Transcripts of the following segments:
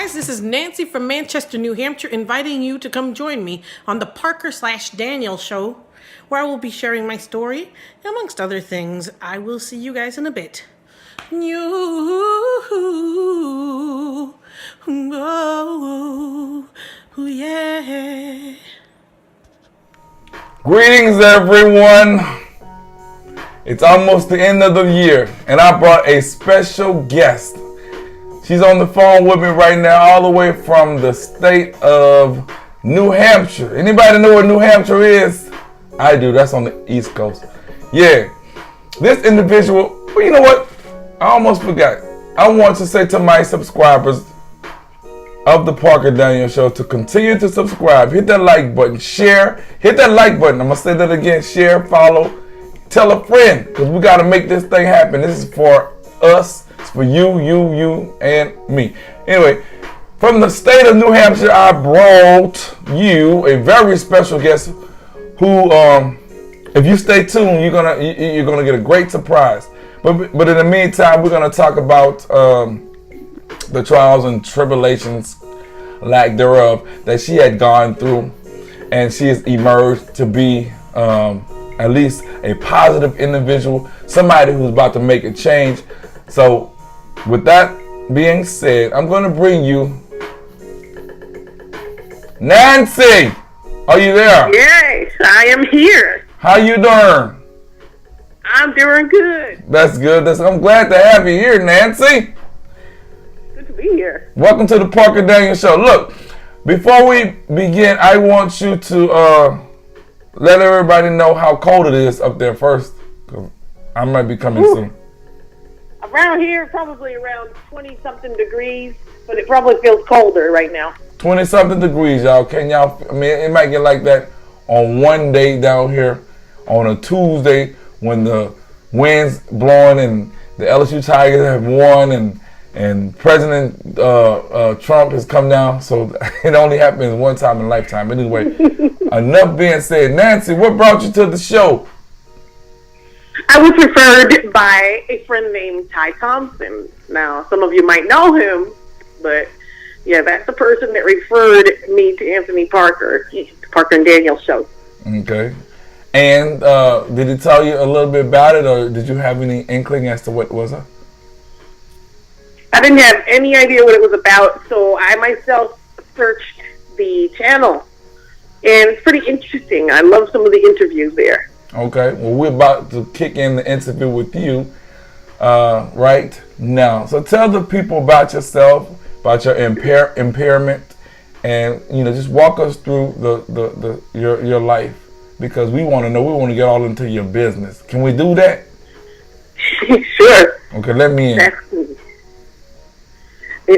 guys, this is Nancy from Manchester, New Hampshire, inviting you to come join me on the Parker/Daniel show, where I will be sharing my story, amongst other things. I will see you guys in a bit. Yeah. Greetings, everyone. It's almost the end of the year, and I brought a special guest. She's on the phone with me right now, all the way from the state of New Hampshire. Anybody know where New Hampshire is? I do. That's on the East Coast. Yeah. This individual, well, you know what? I almost forgot. I want to say to my subscribers of the Parker Daniel Show to continue to subscribe. Hit that like button. Share. Hit that like button. I'm going to say that again. Share, follow, tell a friend, because we got to make this thing happen. This is for us. It's for you, and me. Anyway, from the state of New Hampshire, I brought you a very special guest who, if you stay tuned, you're gonna get a great surprise. But in the meantime, we're gonna talk about the trials and tribulations, lack thereof, that she had gone through, and she has emerged to be at least a positive individual, somebody who's about to make a change. So, with that being said, I'm going to bring you Nancy. Are you there? Yes, I am here. How you doing? I'm doing good. That's good. I'm glad to have you here, Nancy. Good to be here. Welcome to the Parker Daniel Show. Look, before we begin, I want you to let everybody know how cold it is up there first, because I might be coming soon. Around here, probably around 20-something degrees, but it probably feels colder right now. 20-something degrees, y'all. Can y'all? I mean, it might get like that on one day down here, on a Tuesday when the wind's blowing and the LSU Tigers have won and President Trump has come down. So it only happens one time in a lifetime. Anyway, enough being said. Nancy, what brought you to the show? I was referred by a friend named Ty Thompson. Now, some of you might know him, but yeah, that's the person that referred me to Anthony Parker, the Parker and Daniel show. Okay. And did he tell you a little bit about it, or did you have any inkling as to what it was? I didn't have any idea what it was about, so I myself searched the channel, and it's pretty interesting. I love some of the interviews there. Okay, well, we're about to kick in the interview with you right now. So tell the people about yourself, about your impairment, and just walk us through your life, because we want to know. We want to get all into your business. Can we do that? Sure. Okay, let me in.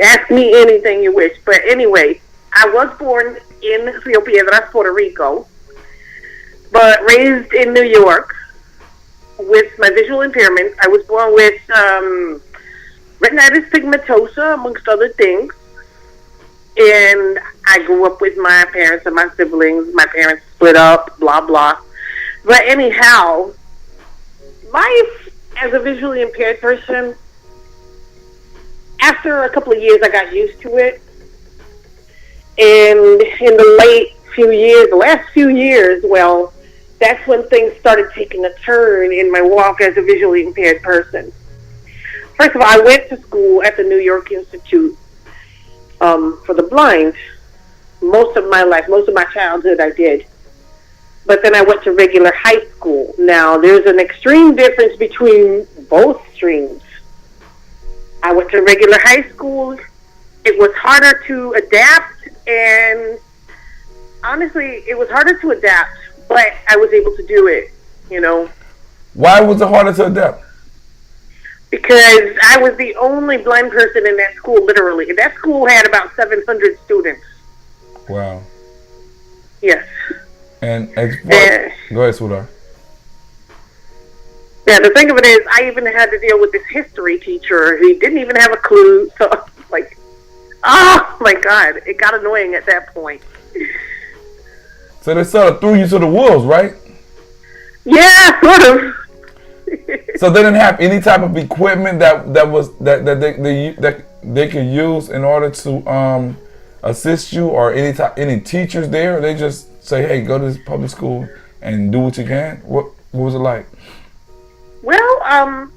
Ask me anything you wish. But anyway, I was born in Rio Piedras, Puerto Rico, but raised in New York with my visual impairment. I was born with retinitis pigmentosa, amongst other things. And I grew up with my parents and my siblings. My parents split up, blah, blah. But anyhow, life as a visually impaired person, after a couple of years, I got used to it. And in the last few years, well, that's when things started taking a turn in my walk as a visually impaired person. First of all, I went to school at the New York Institute for the blind. Most of my life, most of my childhood I did. But then I went to regular high school. Now, there's an extreme difference between both streams. I went to regular high school. It was harder to adapt, and honestly, it was harder to adapt, but I was able to do it, Why was it harder to adapt? Because I was the only blind person in that school, literally. That school had about 700 students. Wow. Yes. And go ahead, sweetheart. Yeah, the thing of it is, I even had to deal with this history teacher. He didn't even have a clue. So, oh my God, it got annoying at that point. So they sort of threw you to the wolves, right? Yeah, sort of. So they didn't have any type of equipment that they could use in order to assist you, or any teachers there? Or they just say, hey, go to this public school and do what you can? What was it like? Well,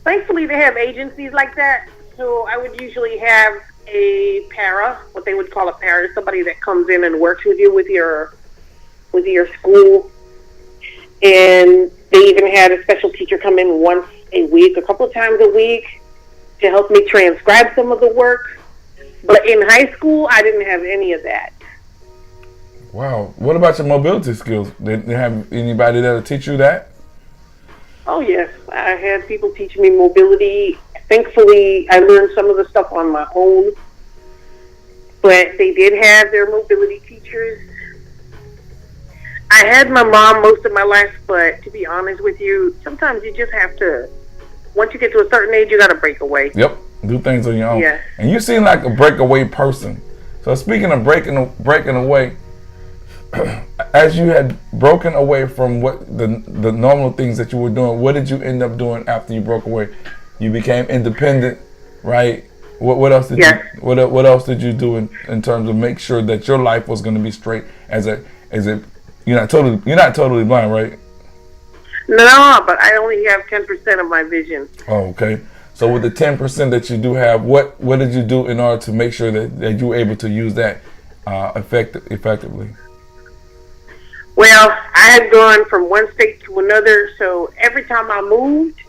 thankfully they have agencies like that. So I would usually have a para, what they would call a para, somebody that comes in and works with you with your school. And they even had a special teacher come in once a week, a couple of times a week, to help me transcribe some of the work. But in high school, I didn't have any of that. Wow. What about your mobility skills? Did they have anybody that'll teach you that? Oh, yes. I had people teach me mobility. Thankfully, I learned some of the stuff on my own. But they did have their mobility teachers. I had my mom most of my life, but to be honest with you, sometimes you just have to, once you get to a certain age, you got to break away. Yep. Do things on your own. Yeah. And you seem like a breakaway person. So speaking of breaking away, as you had broken away from what the normal things that you were doing, what did you end up doing after you broke away? You became independent, right? What else did Yeah. you what else did you do in terms of make sure that your life was going to be straight? You're not totally blind, right? No, but I only have 10% of my vision. Oh, okay. So with the 10% that you do have, what did you do in order to make sure that you were able to use that effectively? Well, I had gone from one state to another, so every time I moved,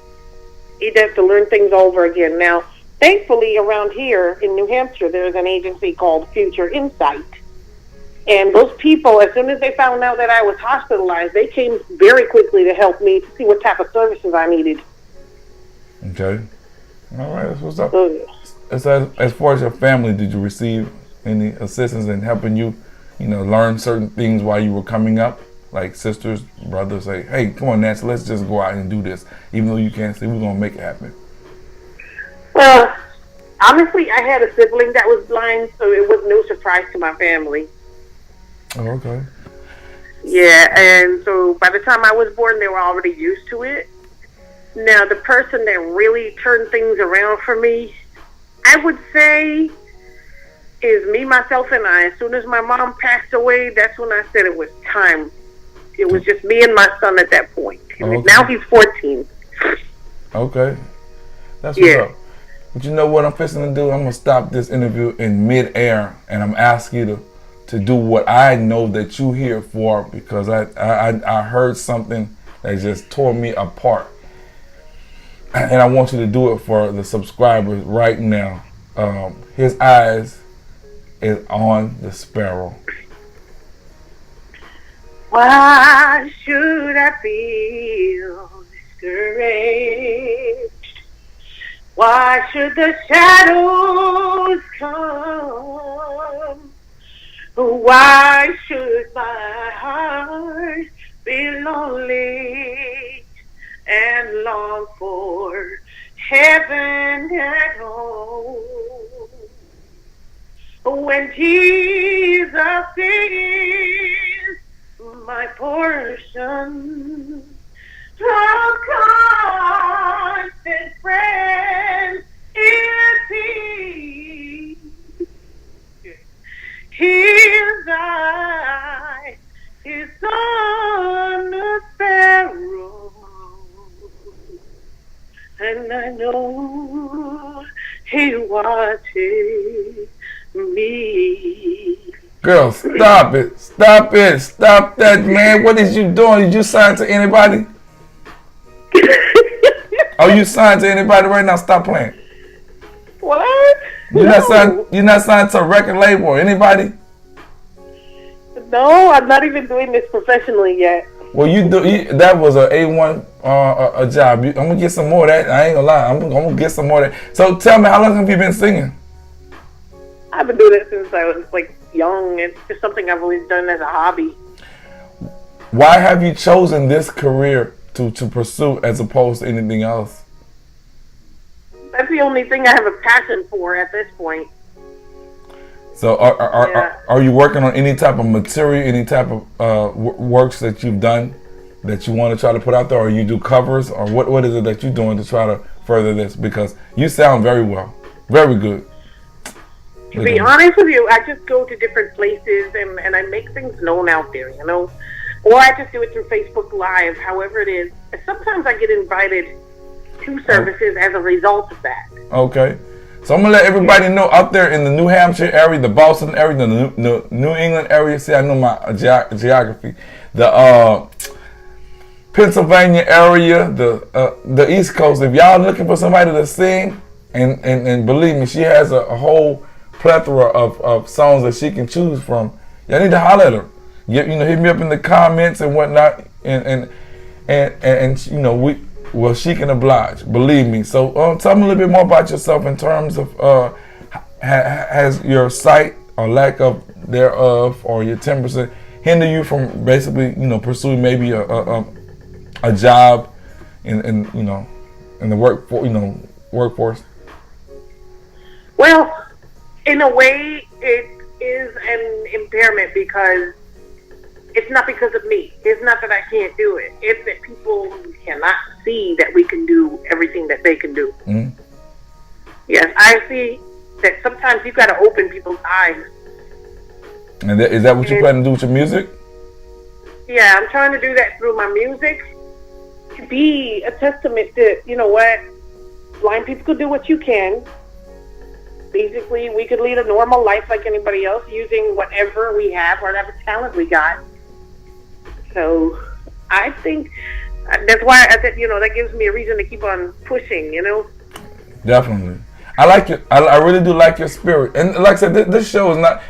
you'd have to learn things over again. Now, thankfully, around here in New Hampshire, there's an agency called Future Insight. And those people, as soon as they found out that I was hospitalized, they came very quickly to help me to see what type of services I needed. Okay. All right, that's what's up. So, As far as your family, did you receive any assistance in helping you, learn certain things while you were coming up? Like sisters, brothers say, hey, come on, Nancy, let's just go out and do this. Even though you can't see, we're going to make it happen. well, honestly, I had a sibling that was blind, so it was no surprise to my family. Oh, okay. Yeah, and so by the time I was born, they were already used to it. Now, the person that really turned things around for me, I would say, is me, myself, and I. As soon as my mom passed away, that's when I said it was time. It was just me and my son at that point. Okay. Now he's 14. Okay. That's what's up. But you know what I'm fixing to do? I'm going to stop this interview in mid-air, and I'm asking you to do what I know that you here for, because I heard something that just tore me apart. And I want you to do it for the subscribers right now. His eyes is on the sparrow. Why should I feel discouraged? Why should the shadows come? Why should my heart be lonely and long for heaven at home? When Jesus is my portion, how constant friend is he? His eye is on the sparrow, and I know he watches me. Girl, stop it. Stop it. Stop that, man. What is you doing? Did you sign to anybody? Are you signed to anybody right now? Stop playing. What? You're not signed to a record label or anybody? No, I'm not even doing this professionally yet. Well, that was a A1 a job. I'm gonna get some more of that. I ain't gonna lie. I'm gonna get some more of that. So tell me, how long have you been singing? I've been doing it since I was young. It's just something I've always done as a hobby. Why have you chosen this career to pursue as opposed to anything else? That's the only thing I have a passion for at this point. So are you working on any type of material, any type of works that you've done that you want to try to put out there, or you do covers, or what is it that you're doing to try to further this? Because you sound very well. Very good. To be honest with you, I just go to different places and I make things known out there, you know. Or I just do it through Facebook Live, however it is. Sometimes I get invited to services as a result of that. Okay. So I'm going to let everybody know out there in the New Hampshire area, the Boston area, the New England area. See, I know my geography. The Pennsylvania area, the East Coast. If y'all looking for somebody to sing, and believe me, she has a whole plethora of songs that she can choose from. Y'all need to holler at her. Hit me up in the comments and whatnot, and she can oblige. Believe me. So tell me a little bit more about yourself in terms of has your sight or lack of thereof or your 10% hinder you from basically pursuing maybe a job in the workforce? Well, in a way, it is an impairment because it's not because of me. It's not that I can't do it. It's that people cannot see that we can do everything that they can do. Mm-hmm. Yes, I see that sometimes you've got to open people's eyes. And is that what you plan to do with your music? Yeah, I'm trying to do that through my music. To be a testament to, what, blind people could do what you can. Basically, we could lead a normal life like anybody else using whatever we have, whatever talent we got. So I think that's why I said, that gives me a reason to keep on pushing, Definitely. I like it. I really do like your spirit. And like I said, this show is not,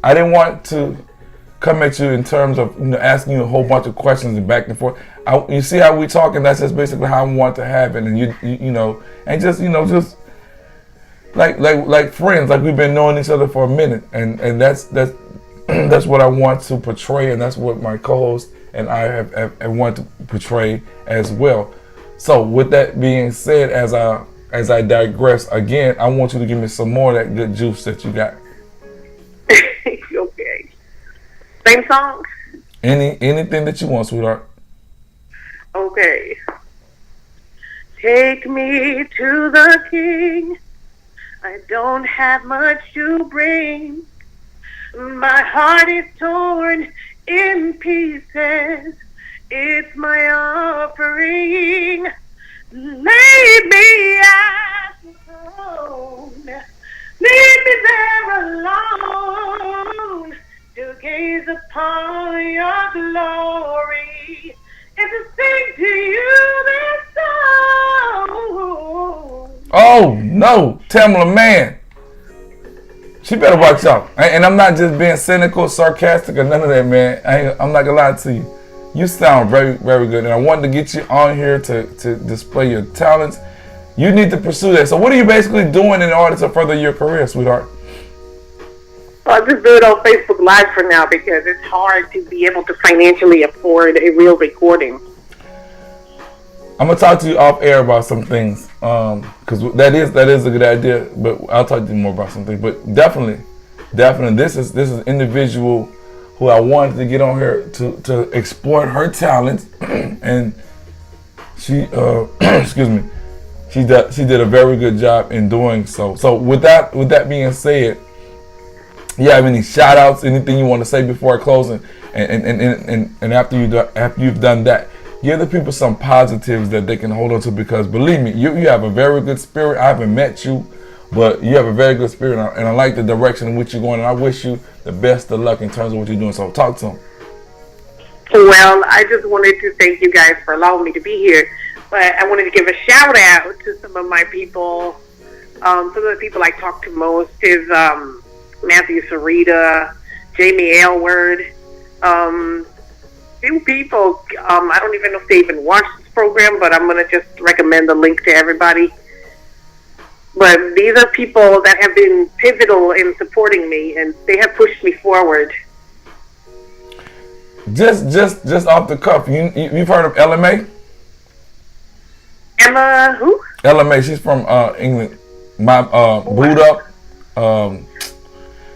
I didn't want to come at you in terms of asking you a whole bunch of questions and back and forth. You see how we talk, and that's just basically how I want to have it. And and just like friends, like we've been knowing each other for a minute, and that's that's what I want to portray, and that's what my co-host and I have want to portray as well. So with that being said, as I digress again, I want you to give me some more of that good juice that you got. Okay. Same song? Anything that you want, sweetheart. Okay. Take me to the King. I don't have much to bring. My heart is torn in pieces. It's my offering. Lay me at the throne. Leave me there alone to gaze upon your glory and to sing to you this song. Oh no, Tamala, man. She better watch out. And I'm not just being cynical, sarcastic, or none of that, man. I'm not gonna lie to you. You sound very, very good. And I wanted to get you on here to display your talents. You need to pursue that. So what are you basically doing in order to further your career, sweetheart? Well, I just do it on Facebook Live for now because it's hard to be able to financially afford a real recording. I'm gonna talk to you off air about some things, because that is a good idea. But I'll talk to you more about some things. But definitely, this is an individual who I wanted to get on here to exploit her talents, and she excuse me, she did a very good job in doing so. So with that being said, you have any shout outs, anything you want to say before I close, and after you've done that, give the people some positives that they can hold on to, because believe me, you have a very good spirit. I haven't met you, but you have a very good spirit, and I like the direction in which you're going, and I wish you the best of luck in terms of what you're doing. So talk to them. Well, I just wanted to thank you guys for allowing me to be here, but I wanted to give a shout out to some of my people. Some of the people I talk to most is Matthew Sarita, Jamie Aylward, few people. I don't even know if they even watch this program, but I'm going to just recommend the link to everybody. But these are people that have been pivotal in supporting me, and they have pushed me forward. Just off the cuff, you've heard of LMA? Emma who? LMA, she's from England. Boot Up.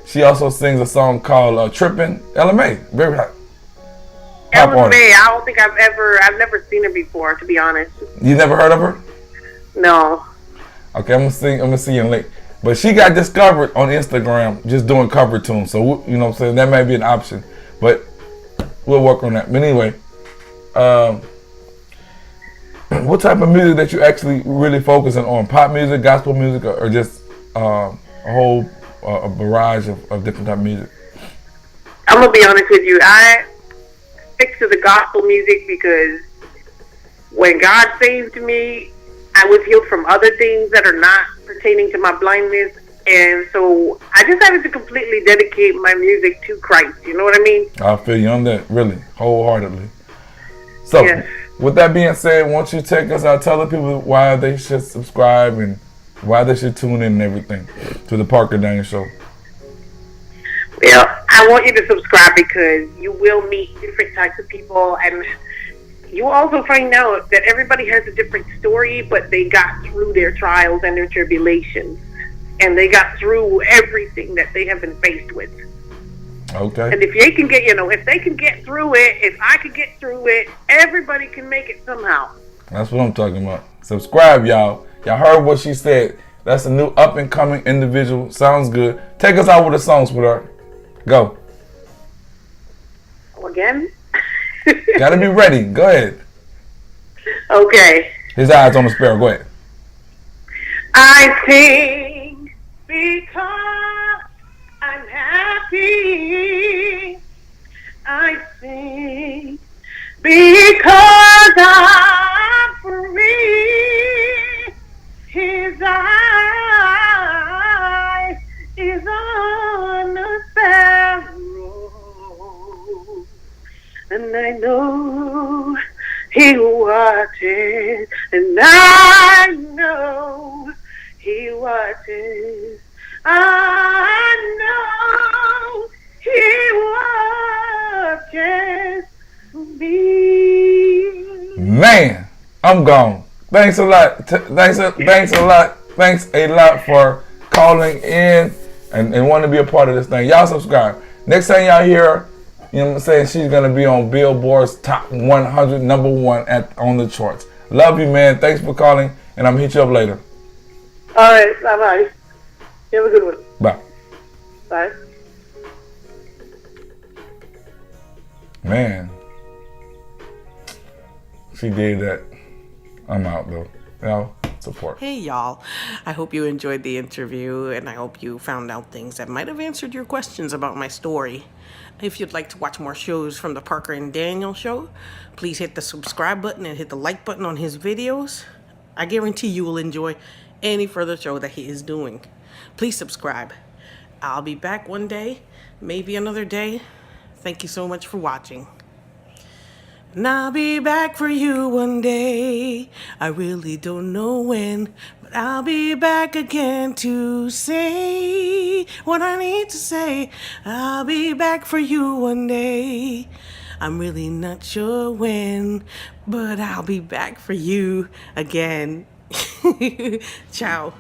She also sings a song called Trippin'. LMA, very hot. LMA, I've never seen her before, to be honest. You never heard of her? No. Okay, I'm gonna see you in link. But she got discovered on Instagram just doing cover tunes. So, you know what I'm saying? That may be an option. But we'll work on that. But anyway, what type of music that you actually really focusing on? Pop music, gospel music, or just a whole a barrage of different type of music? I'm going to be honest with you. I stick to the gospel music because when God saved me, I was healed from other things that are not pertaining to my blindness. And so I decided to completely dedicate my music to Christ. You know what I mean? I feel you on that, really, wholeheartedly. So, yes. With that being said, why don't you take us out, tell the people why they should subscribe and why they should tune in and everything to the Parker Daniel Show. Well, I want you to subscribe because you will meet different types of people, and you also find out that everybody has a different story, but they got through their trials and their tribulations, and they got through everything that they have been faced with. Okay. And if they can get, if they can get through it, if I could get through it, everybody can make it somehow. That's what I'm talking about. Subscribe, y'all. Y'all heard what she said. That's a new up and coming individual. Sounds good. Take us out with a song, sweetheart. Go. Again? Gotta be ready. Go ahead. Okay. His eyes on the sparrow. Go ahead. I sing because I'm happy. I sing because I'm free. His eye is on the sparrow, and I know He watches, and I know He watches. I know He watches me. Man, I'm gone. Thanks a lot. Thanks a lot. Thanks a lot for calling in and wanting to be a part of this thing. Y'all subscribe. Next time y'all hear, you know what I'm saying, she's going to be on Billboard's Top 100, number one on the charts. Love you, man. Thanks for calling, and I'm going to hit you up later. All right. Bye-bye. You have a good one. Bye. Bye. Man. She did that. I'm out, though. Y'all, support. Hey, y'all. I hope you enjoyed the interview, and I hope you found out things that might have answered your questions about my story. If you'd like to watch more shows from the Parker and Daniel Show, please hit the subscribe button and hit the like button on his videos. I guarantee you will enjoy any further show that he is doing. Please subscribe. I'll be back one day, maybe another day. Thank you so much for watching. And I'll be back for you one day. I really don't know when, but I'll be back again to say what I need to say. I'll be back for you one day. I'm really not sure when, but I'll be back for you again. Ciao.